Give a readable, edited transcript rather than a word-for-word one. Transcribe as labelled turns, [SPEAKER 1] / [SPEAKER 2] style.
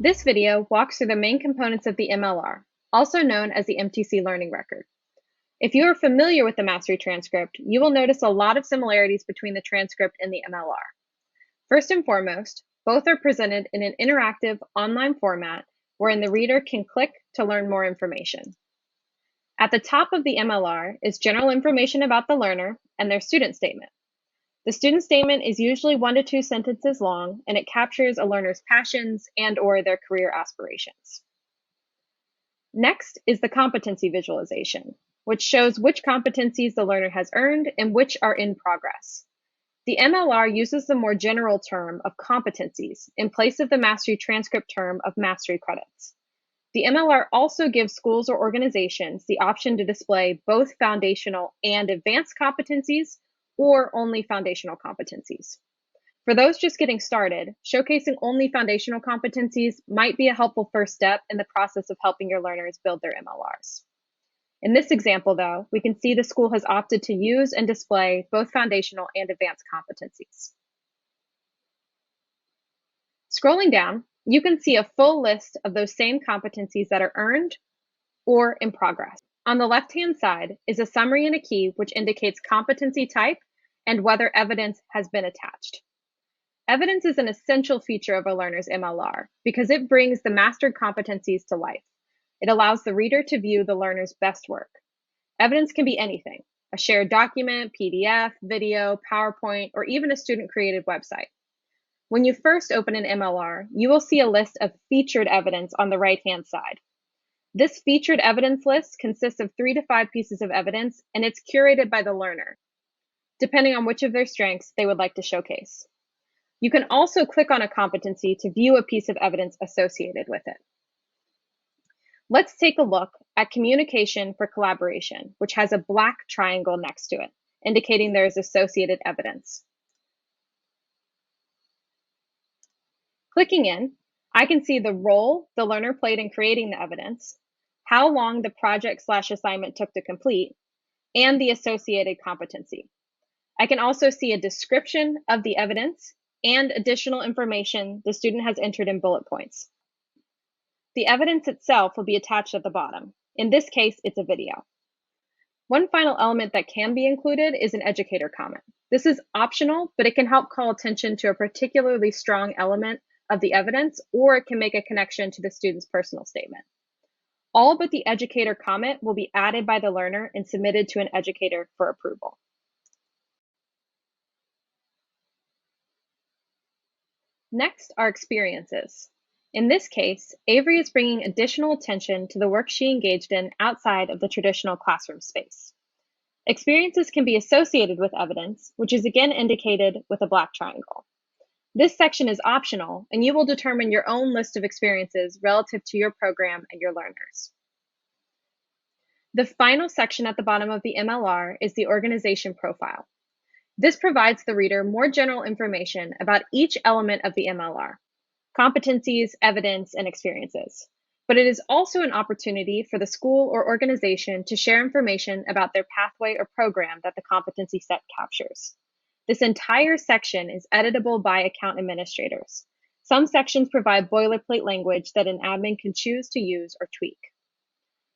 [SPEAKER 1] This video walks through the main components of the MLR, also known as the MTC Learning Record. If you are familiar with the Mastery Transcript, you will notice a lot of similarities between the transcript and the MLR. First and foremost, both are presented in an interactive online format wherein the reader can click to learn more information. At the top of the MLR is general information about the learner and their student statement. The student statement is usually 1 to 2 sentences long, and it captures a learner's passions and/or their career aspirations. Next is the competency visualization, which shows which competencies the learner has earned and which are in progress. The MLR uses the more general term of competencies in place of the Mastery Transcript term of mastery credits. The MLR also gives schools or organizations the option to display both foundational and advanced competencies or only foundational competencies. For those just getting started, showcasing only foundational competencies might be a helpful first step in the process of helping your learners build their MLRs. In this example, though, we can see the school has opted to use and display both foundational and advanced competencies. Scrolling down, you can see a full list of those same competencies that are earned or in progress. On the left-hand side is a summary and a key which indicates competency type and whether evidence has been attached. Evidence is an essential feature of a learner's MLR because it brings the mastered competencies to life. It allows the reader to view the learner's best work. Evidence can be anything: a shared document, PDF, video, PowerPoint, or even a student-created website. When you first open an MLR, you will see a list of featured evidence on the right-hand side. This featured evidence list consists of 3 to 5 pieces of evidence, and it's curated by the learner, depending on which of their strengths they would like to showcase. You can also click on a competency to view a piece of evidence associated with it. Let's take a look at communication for collaboration, which has a black triangle next to it, indicating there is associated evidence. Clicking in, I can see the role the learner played in creating the evidence, how long the project/assignment took to complete, and the associated competency. I can also see a description of the evidence and additional information the student has entered in bullet points. The evidence itself will be attached at the bottom. In this case, it's a video. One final element that can be included is an educator comment. This is optional, but it can help call attention to a particularly strong element of the evidence, or it can make a connection to the student's personal statement. All but the educator comment will be added by the learner and submitted to an educator for approval. Next are experiences. In this case, Avery is bringing additional attention to the work she engaged in outside of the traditional classroom space. Experiences can be associated with evidence, which is again indicated with a black triangle. This section is optional, and you will determine your own list of experiences relative to your program and your learners. The final section at the bottom of the MLR is the organization profile. This provides the reader more general information about each element of the MLR: competencies, evidence, and experiences. But it is also an opportunity for the school or organization to share information about their pathway or program that the competency set captures. This entire section is editable by account administrators. Some sections provide boilerplate language that an admin can choose to use or tweak.